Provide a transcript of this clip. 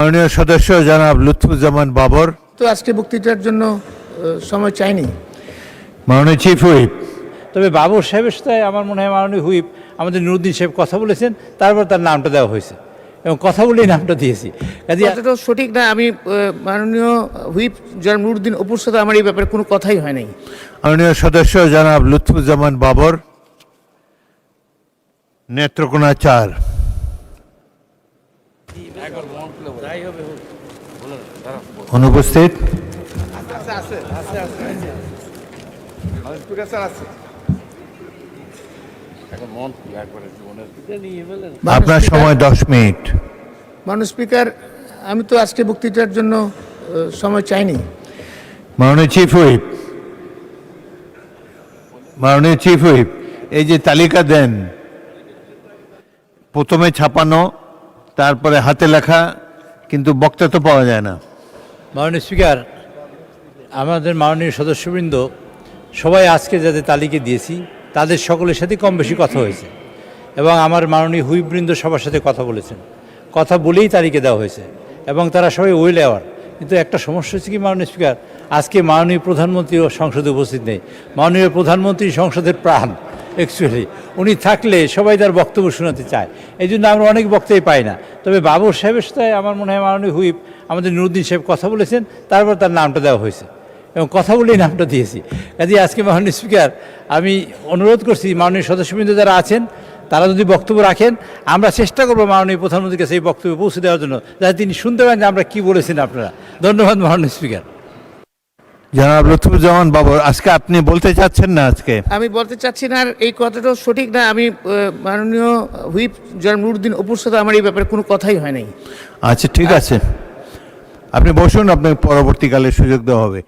মাননীয় সদস্য জনাব লুৎফুজ্জামান বাবর। তো আজকে বক্তৃতার জন্য সময় চাইনি। মাননীয় চিফ হুইপ। তবে বাবর সাহেবের সাথে আমার মনে হয় মাননীয় হুইপ আমাদের নুরুদ্দিন সাহেব কথা বলেছেন, তারপর তার নামটা দেওয়া হয়েছে এবং কথা বলেই নামটা দিয়েছি। কাজে কথাটা সঠিক না। আমি মাননীয় হুইপ জনাব নুরুদ্দিন অপুর সাথে আমার এই ব্যাপারে কোনো কথাই হয় নাই। মাননীয় সদস্য জনাব লুৎফুজ্জামান বাবর, নেত্রকোনা 4। অনুপস্থিত। আপনার সময় 10 মিনিট। মাননীয় স্পিকার, আমি তো আজকে বক্তৃতার জন্য সময় চাইনি। মাননীয় চিফ হুইপ, মাননীয় চিফ হুইপ, এই যে তালিকা দেন, প্রথমে ছাপানো, তারপরে হাতে লেখা, কিন্তু বক্তা তো পাওয়া যায় না। মাননীয় স্পিকার, আমাদের মাননীয় সদস্যবৃন্দ সবাই আজকে যাদের তালিকা দিয়েছি তাদের সকলের সাথে কম বেশি কথা হয়েছে এবং আমার মাননীয় হুইপবৃন্দ সবার সাথে কথা বলেছেন, কথা বলেই তালিকা দেওয়া হয়েছে এবং তারা সবাই ওয়েল অ্যাওয়ার। কিন্তু একটা সমস্যা হচ্ছে কি মাননীয় স্পিকার, আজকে মাননীয় প্রধানমন্ত্রীও সংসদে উপস্থিত নেই। মাননীয় প্রধানমন্ত্রী সংসদের প্রাণ অ্যাকচুয়ালি, উনি থাকলে সবাই তার বক্তব্য শোনাতে চায়, এই জন্য আমরা অনেক বক্তব্য পাই না। তবে বাবর সাহেবের সাথে আমার মনে হয় মাননীয় হুইপ আমাদের নুরুদ্দিন সাহেব কথা বলেছেন, তারপর তার নামটা দেওয়া হয়েছে এবং কথা বলেই নামটা দিয়েছি। কাজে আজকে মাননীয় স্পিকার, আমি অনুরোধ করছি মাননীয় সদস্যবৃন্দ যারা আছেন তারা যদি বক্তব্য রাখেন, আমরা চেষ্টা করবো মাননীয় প্রধানমন্ত্রীর কাছে এই বক্তব্য পৌঁছে দেওয়ার জন্য, যাতে তিনি শুনতে পারেন যে আমরা কী বলেছেন আপনারা। ধন্যবাদ মাননীয় স্পিকার। জনাব লুৎফুজ্জামান বাবর, আজকে আপনি বলতে চাচ্ছেন না? আজকে আমি বলতে চাচ্ছি না, আর এই কথাটাও সঠিক না। আমি মাননীয় হুইপ জনাব নুরুদ্দিন অপুর সাথে আমার এই ব্যাপারে কোনো কথাই হয় নাই। আচ্ছা, ঠিক আছে, আপনি বসুন, আপনাকে পরবর্তীকালে সুযোগ দেওয়া হবে।